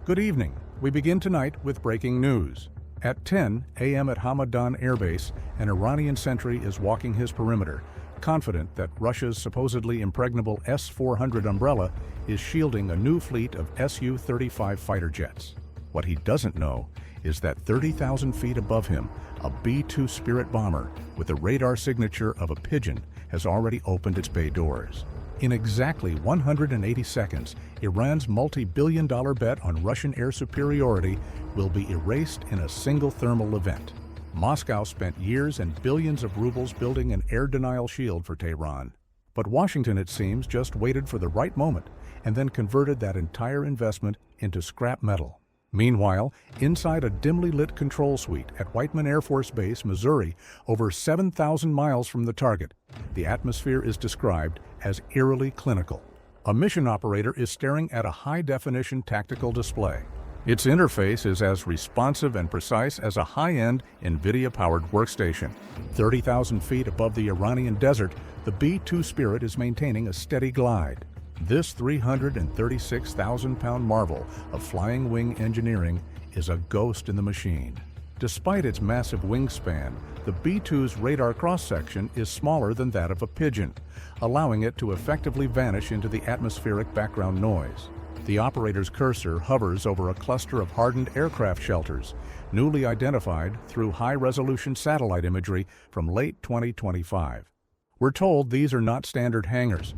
Good evening. We begin tonight with breaking news. At 10 a.m. at Hamadan Air Base, an Iranian sentry is walking his perimeter, confident that Russia's supposedly impregnable S-400 umbrella is shielding a new fleet of Su-35 fighter jets. What he doesn't know is that 30,000 feet above him, a B-2 Spirit bomber with the radar signature of a pigeon has already opened its bay doors. In exactly 180 seconds, Iran's multi-billion-dollar bet on Russian air superiority will be erased in a single thermal event. Moscow spent years and billions of rubles building an air denial shield for Tehran. But Washington, it seems, just waited for the right moment and then converted that entire investment into scrap metal. Meanwhile, inside a dimly lit control suite at Whiteman Air Force Base, Missouri, over 7,000 miles from the target, the atmosphere is described as eerily clinical. A mission operator is staring at a high-definition tactical display. Its interface is as responsive and precise as a high-end NVIDIA-powered workstation. 30,000 feet above the Iranian desert, the B-2 Spirit is maintaining a steady glide. This 336,000-pound marvel of flying wing engineering is a ghost in the machine. Despite its massive wingspan, the B-2's radar cross-section is smaller than that of a pigeon, allowing it to effectively vanish into the atmospheric background noise. The operator's cursor hovers over a cluster of hardened aircraft shelters, newly identified through high-resolution satellite imagery from late 2025. We're told these are not standard hangars.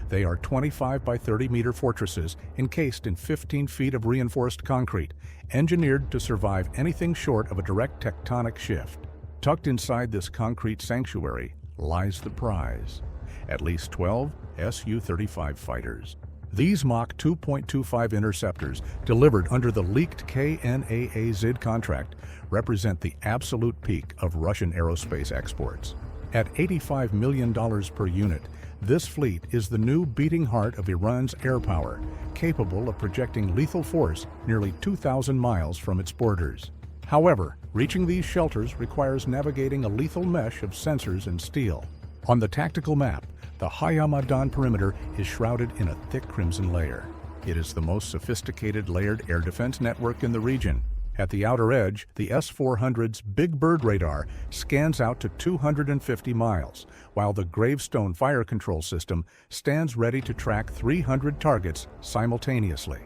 They are 25 by 30 meter fortresses encased in 15 feet of reinforced concrete, engineered to survive anything short of a direct tectonic shift. Tucked inside this concrete sanctuary lies the prize: at least 12 Su-35 fighters. These Mach 2.25 interceptors, delivered under the leaked KNAAZ contract, represent the absolute peak of Russian aerospace exports. At $85 million per unit, this fleet is the new beating heart of Iran's air power, capable of projecting lethal force nearly 2,000 miles from its borders. However, reaching these shelters requires navigating a lethal mesh of sensors and steel. On the tactical map, the Hamadan perimeter is shrouded in a thick crimson layer. It is the most sophisticated layered air defense network in the region. At the outer edge, the S-400's Big Bird radar scans out to 250 miles, while the Gravestone fire control system stands ready to track 300 targets simultaneously.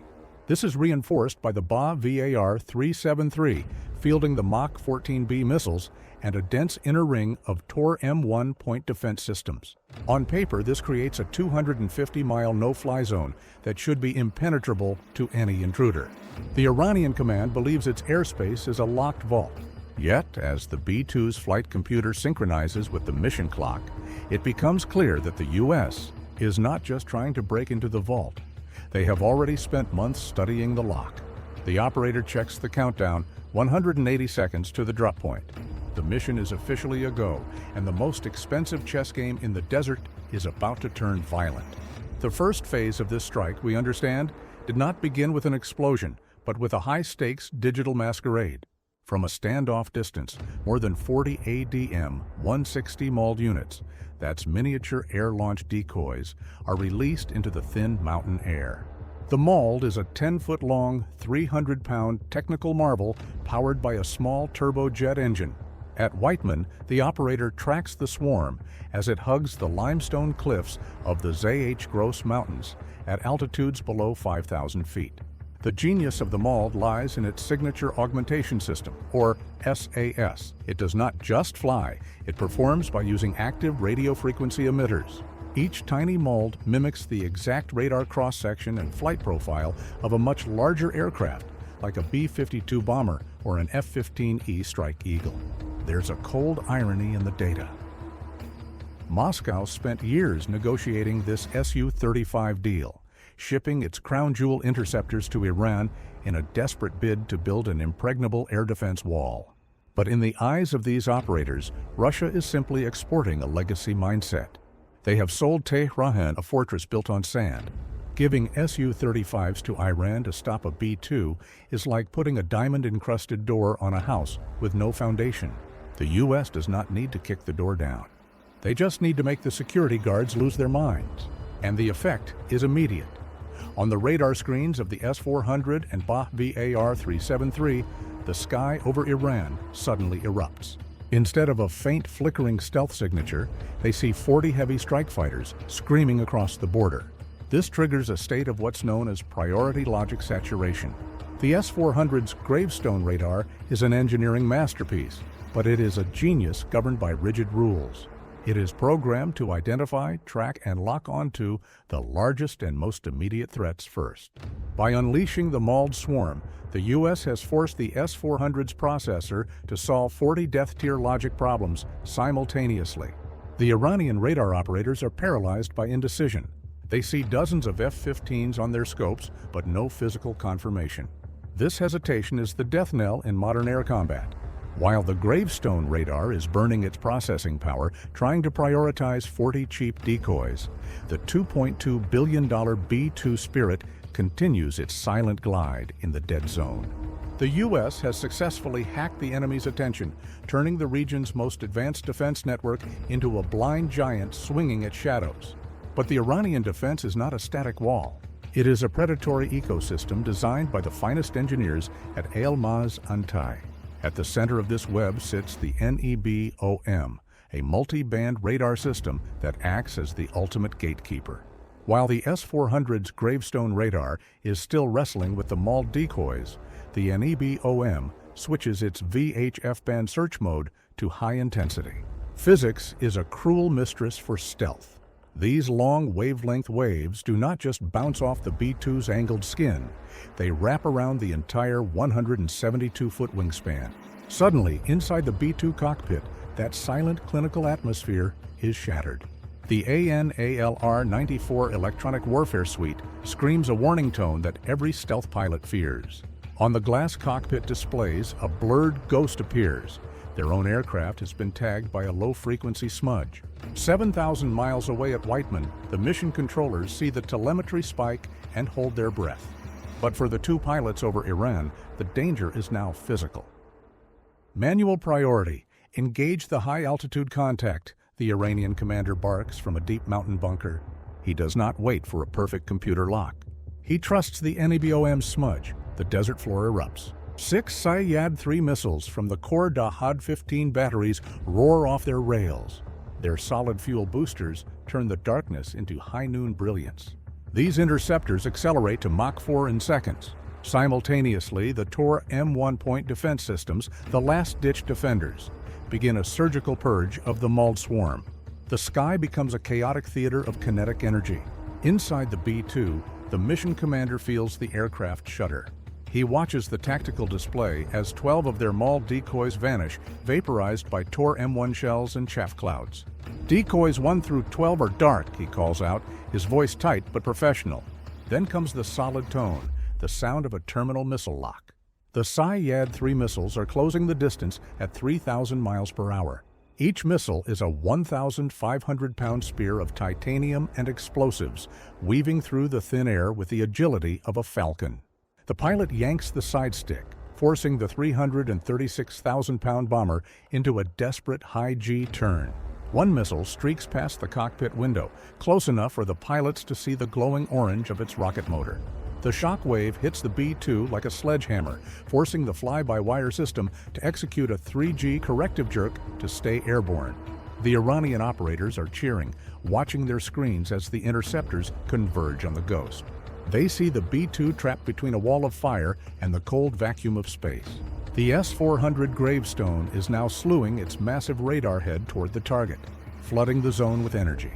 This is reinforced by the Bavar-373, fielding the Mach 14B missiles and a dense inner ring of Tor M1 point defense systems. On paper, this creates a 250-mile no-fly zone that should be impenetrable to any intruder. The Iranian command believes its airspace is a locked vault. Yet, as the B-2's flight computer synchronizes with the mission clock, it becomes clear that the U.S. is not just trying to break into the vault. They have already spent months studying the lock. The operator checks the countdown, 180 seconds to the drop point. The mission is officially a go, and the most expensive chess game in the desert is about to turn violent. The first phase of this strike, we understand, did not begin with an explosion, but with a high-stakes digital masquerade. From a standoff distance, more than 40 ADM-160 mauled units, that's miniature air-launched decoys, are released into the thin mountain air. The mauled is a 10-foot-long, 300-pound technical marvel powered by a small turbojet engine. At Whiteman, the operator tracks the swarm as it hugs the limestone cliffs of the ZH Gross Mountains at altitudes below 5,000 feet. The genius of the mauled lies in its signature augmentation system, or SAS. It does not just fly, it performs by using active radio frequency emitters. Each tiny mauled mimics the exact radar cross-section and flight profile of a much larger aircraft, like a B-52 bomber or an F-15E Strike Eagle. There's a cold irony in the data. Moscow spent years negotiating this Su-35 deal, shipping its crown jewel interceptors to Iran in a desperate bid to build an impregnable air defense wall. But in the eyes of these operators, Russia is simply exporting a legacy mindset. They have sold Tehran a fortress built on sand. Giving Su-35s to Iran to stop a B-2 is like putting a diamond-encrusted door on a house with no foundation. The U.S. does not need to kick the door down. They just need to make the security guards lose their minds. And the effect is immediate. On the radar screens of the S-400 and Bavar-373, the sky over Iran suddenly erupts. Instead of a faint flickering stealth signature, they see 40 heavy strike fighters screaming across the border. This triggers a state of what's known as priority logic saturation. The S-400's gravestone radar is an engineering masterpiece, but it is a genius governed by rigid rules. It is programmed to identify, track, and lock onto the largest and most immediate threats first. By unleashing the mauled swarm, the U.S. has forced the S-400's processor to solve 40 death-tier logic problems simultaneously. The Iranian radar operators are paralyzed by indecision. They see dozens of F-15s on their scopes, but no physical confirmation. This hesitation is the death knell in modern air combat. While the gravestone radar is burning its processing power, trying to prioritize 40 cheap decoys, the $2.2 billion B-2 Spirit continues its silent glide in the dead zone. The U.S. has successfully hacked the enemy's attention, turning the region's most advanced defense network into a blind giant swinging at shadows. But the Iranian defense is not a static wall. It is a predatory ecosystem designed by the finest engineers at Al-Maz Antai. At the center of this web sits the NEBOM, a multi-band radar system that acts as the ultimate gatekeeper. While the S-400's gravestone radar is still wrestling with the mauled decoys, the NEBOM switches its VHF band search mode to high intensity. Physics is a cruel mistress for stealth. These long wavelength waves do not just bounce off the B-2's angled skin, they wrap around the entire 172-foot wingspan. Suddenly, inside the B-2 cockpit, that silent clinical atmosphere is shattered. The ANALR-94 electronic warfare suite screams a warning tone that every stealth pilot fears. On the glass cockpit displays, a blurred ghost appears. Their own aircraft has been tagged by a low-frequency smudge. 7,000 miles away at Whiteman, the mission controllers see the telemetry spike and hold their breath. But for the two pilots over Iran, the danger is now physical. Manual priority. Engage the high-altitude contact, the Iranian commander barks from a deep mountain bunker. He does not wait for a perfect computer lock. He trusts the NEBOM smudge. The desert floor erupts. 6 Sayyad-3 missiles from the Khor Dahad-15 batteries roar off their rails. Their solid-fuel boosters turn the darkness into high-noon brilliance. These interceptors accelerate to Mach 4 in seconds. Simultaneously, the Tor M1 point defense systems, the last-ditch defenders, begin a surgical purge of the mauled swarm. The sky becomes a chaotic theater of kinetic energy. Inside the B-2, the mission commander feels the aircraft shudder. He watches the tactical display as 12 of their mauled decoys vanish, vaporized by Tor M1 shells and chaff clouds. Decoys 1 through 12 are dark, he calls out, his voice tight but professional. Then comes the solid tone, the sound of a terminal missile lock. The Sayyad-3 missiles are closing the distance at 3,000 miles per hour. Each missile is a 1,500-pound spear of titanium and explosives, weaving through the thin air with the agility of a falcon. The pilot yanks the side stick, forcing the 336,000-pound bomber into a desperate high-G turn. One missile streaks past the cockpit window, close enough for the pilots to see the glowing orange of its rocket motor. The shock wave hits the B-2 like a sledgehammer, forcing the fly-by-wire system to execute a 3G corrective jerk to stay airborne. The Iranian operators are cheering, watching their screens as the interceptors converge on the Ghost. They see the B-2 trapped between a wall of fire and the cold vacuum of space. The S-400 gravestone is now slewing its massive radar head toward the target, flooding the zone with energy.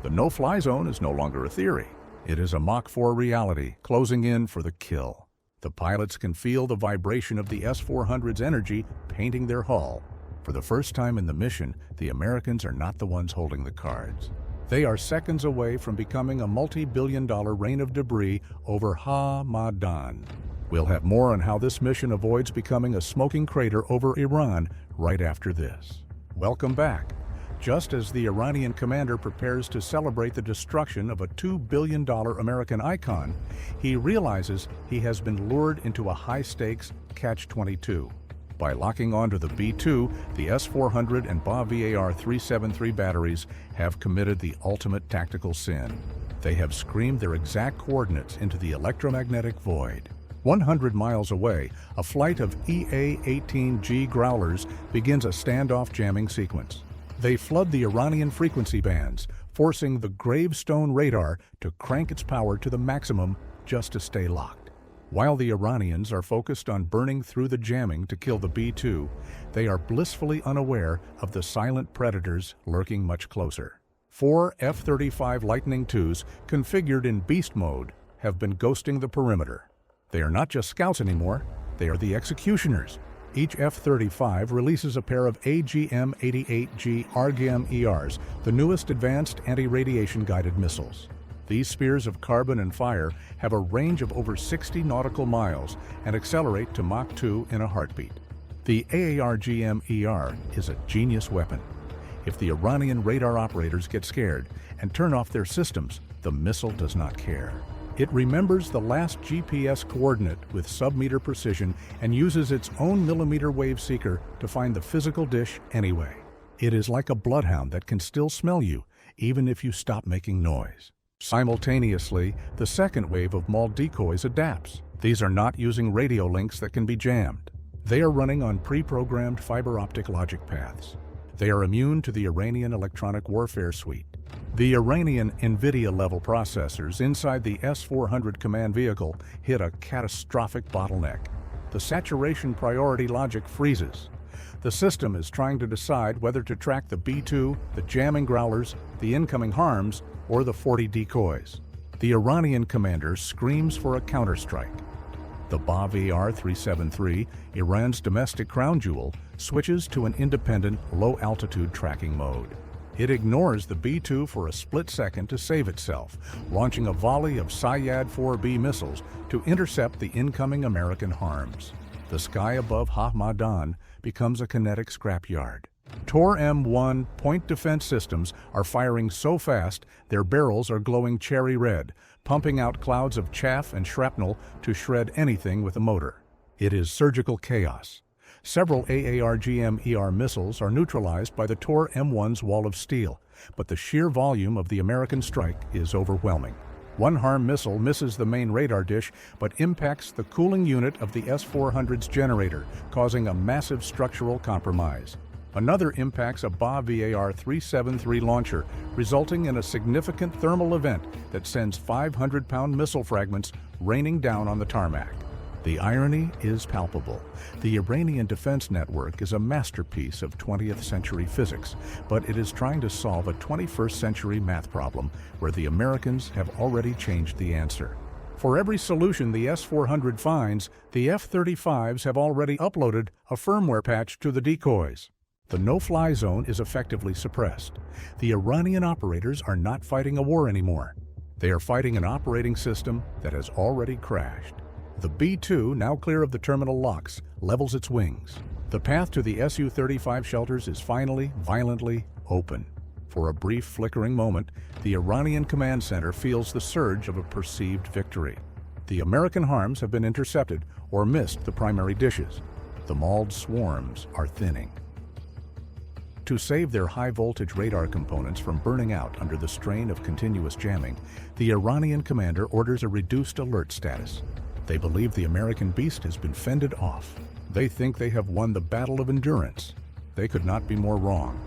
The no-fly zone is no longer a theory. It is a Mach 4 reality, closing in for the kill. The pilots can feel the vibration of the S-400's energy painting their hull. For the first time in the mission, the Americans are not the ones holding the cards. They are seconds away from becoming a multi-billion-dollar rain of debris over Hamadan. We'll have more on how this mission avoids becoming a smoking crater over Iran right after this. Welcome back. Just as the Iranian commander prepares to celebrate the destruction of a $2 billion American icon, he realizes he has been lured into a high-stakes catch-22. By locking onto the B-2, the S-400 and Bavar-373 batteries have committed the ultimate tactical sin. They have screamed their exact coordinates into the electromagnetic void. 100 miles away, a flight of EA-18G Growlers begins a standoff jamming sequence. They flood the Iranian frequency bands, forcing the gravestone radar to crank its power to the maximum just to stay locked. While the Iranians are focused on burning through the jamming to kill the B-2, they are blissfully unaware of the silent predators lurking much closer. 4 F-35 Lightning IIs, configured in beast mode, have been ghosting the perimeter. They are not just scouts anymore, they are the executioners. Each F-35 releases a pair of AGM-88G ARGM-ERs, the newest advanced anti-radiation guided missiles. These spears of carbon and fire have a range of over 60 nautical miles and accelerate to Mach 2 in a heartbeat. The AARGM-ER is a genius weapon. If the Iranian radar operators get scared and turn off their systems, the missile does not care. It remembers the last GPS coordinate with sub-meter precision and uses its own millimeter wave seeker to find the physical dish anyway. It is like a bloodhound that can still smell you, even if you stop making noise. Simultaneously, the second wave of MAL decoys adapts. These are not using radio links that can be jammed. They are running on pre-programmed fiber optic logic paths. They are immune to the Iranian electronic warfare suite. The Iranian NVIDIA-level processors inside the S-400 command vehicle hit a catastrophic bottleneck. The saturation priority logic freezes. The system is trying to decide whether to track the B-2, the jamming Growlers, the incoming harms, or the 40 decoys. The Iranian commander screams for a counterstrike. The Bavar-373, Iran's domestic crown jewel, switches to an independent, low-altitude tracking mode. It ignores the B-2 for a split second to save itself, launching a volley of Sayyad-4B missiles to intercept the incoming American harms. The sky above Hamadan becomes a kinetic scrapyard. Tor M1 point defense systems are firing so fast their barrels are glowing cherry red, pumping out clouds of chaff and shrapnel to shred anything with a motor. It is surgical chaos. Several AARGM-ER missiles are neutralized by the Tor M1's wall of steel, but the sheer volume of the American strike is overwhelming. One harm missile misses the main radar dish but impacts the cooling unit of the S-400's generator, causing a massive structural compromise. Another impacts a Bavar-373 launcher, resulting in a significant thermal event that sends 500-pound missile fragments raining down on the tarmac. The irony is palpable. The Iranian defense network is a masterpiece of 20th century physics, but it is trying to solve a 21st century math problem where the Americans have already changed the answer. For every solution the S-400 finds, the F-35s have already uploaded a firmware patch to the decoys. The no-fly zone is effectively suppressed. The Iranian operators are not fighting a war anymore. They are fighting an operating system that has already crashed. The B-2, now clear of the terminal locks, levels its wings. The path to the Su-35 shelters is finally, violently open. For a brief, flickering moment, the Iranian command center feels the surge of a perceived victory. The American harms have been intercepted or missed the primary dishes. The mauled swarms are thinning. To save their high-voltage radar components from burning out under the strain of continuous jamming, the Iranian commander orders a reduced alert status. They believe the American beast has been fended off. They think they have won the battle of endurance. They could not be more wrong.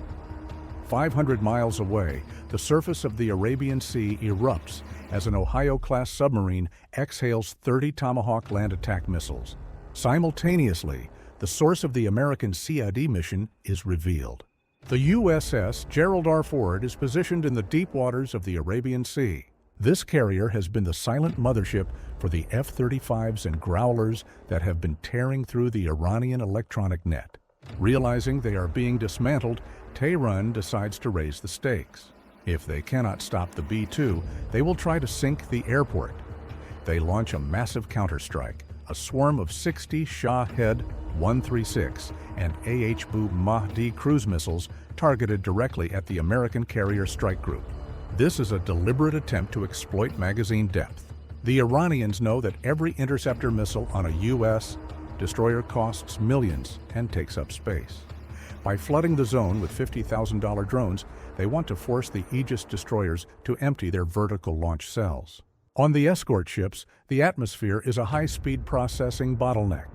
500 miles away, the surface of the Arabian Sea erupts as an Ohio-class submarine exhales 30 Tomahawk land attack missiles. Simultaneously, the source of the American CID mission is revealed. The USS Gerald R. Ford is positioned in the deep waters of the Arabian Sea. This carrier has been the silent mothership for the F-35s and Growlers that have been tearing through the Iranian electronic net. Realizing they are being dismantled, Tehran decides to raise the stakes. If they cannot stop the B-2, they will try to sink the airport. They launch a massive counterstrike, a swarm of 60 Shahed 136 and AH-Bu Mahdi cruise missiles targeted directly at the American carrier strike group. This is a deliberate attempt to exploit magazine depth. The Iranians know that every interceptor missile on a U.S. destroyer costs millions and takes up space. By flooding the zone with $50,000 drones, they want to force the Aegis destroyers to empty their vertical launch cells. On the escort ships, the atmosphere is a high-speed processing bottleneck.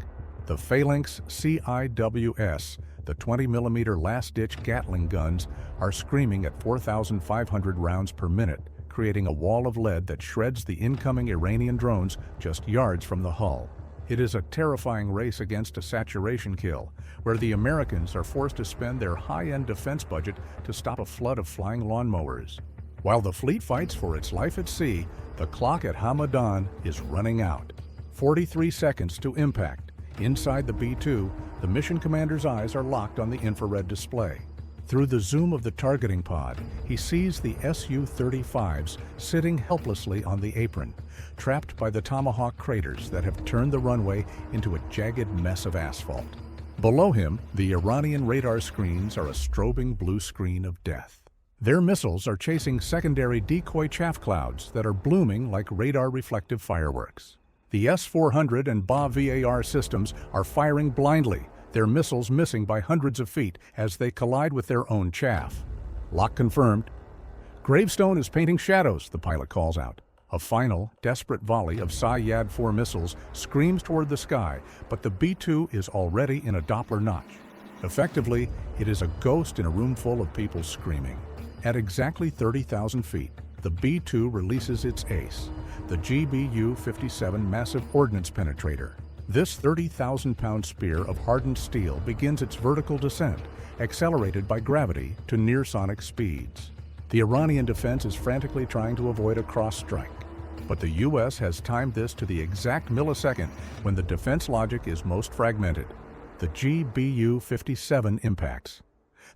The Phalanx CIWS, the 20mm last-ditch Gatling guns, are screaming at 4,500 rounds per minute, creating a wall of lead that shreds the incoming Iranian drones just yards from the hull. It is a terrifying race against a saturation kill, where the Americans are forced to spend their high-end defense budget to stop a flood of flying lawnmowers. While the fleet fights for its life at sea, the clock at Hamadan is running out. 43 seconds to impact. Inside the B-2, the mission commander's eyes are locked on the infrared display. Through the zoom of the targeting pod, he sees the Su-35s sitting helplessly on the apron, trapped by the Tomahawk craters that have turned the runway into a jagged mess of asphalt. Below him, the Iranian radar screens are a strobing blue screen of death. Their missiles are chasing secondary decoy chaff clouds that are blooming like radar-reflective fireworks. The S-400 and Bavar-373 systems are firing blindly, their missiles missing by hundreds of feet as they collide with their own chaff. Lock confirmed. Gravestone is painting shadows, the pilot calls out. A final, desperate volley of Sayyad-4 missiles screams toward the sky, but the B-2 is already in a Doppler notch. Effectively, it is a ghost in a room full of people screaming. At exactly 30,000 feet, the B-2 releases its ace, the GBU-57 Massive Ordnance Penetrator. This 30,000-pound spear of hardened steel begins its vertical descent, accelerated by gravity to near-sonic speeds. The Iranian defense is frantically trying to avoid a cross-strike, but the U.S. has timed this to the exact millisecond when the defense logic is most fragmented. The GBU-57 impacts.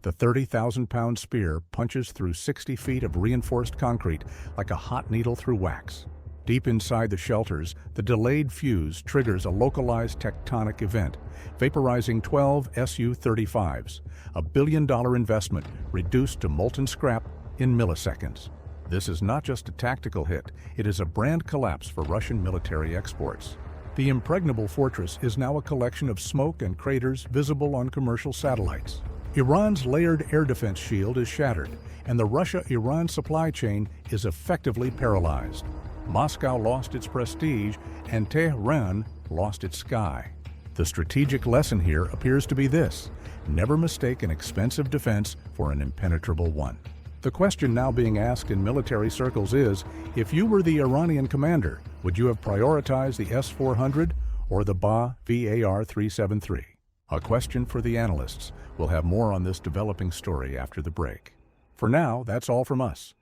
The 30,000-pound spear punches through 60 feet of reinforced concrete like a hot needle through wax. Deep inside the shelters, the delayed fuse triggers a localized tectonic event, vaporizing 12 Su-35s, a billion-dollar investment reduced to molten scrap in milliseconds. This is not just a tactical hit, it is a brand collapse for Russian military exports. The impregnable fortress is now a collection of smoke and craters visible on commercial satellites. Iran's layered air defense shield is shattered, and the Russia-Iran supply chain is effectively paralyzed. Moscow lost its prestige, and Tehran lost its sky. The strategic lesson here appears to be this: never mistake an expensive defense for an impenetrable one. The question now being asked in military circles is, if you were the Iranian commander, would you have prioritized the S-400 or the Bavar-373? A question for the analysts. We'll have more on this developing story after the break. For now, that's all from us.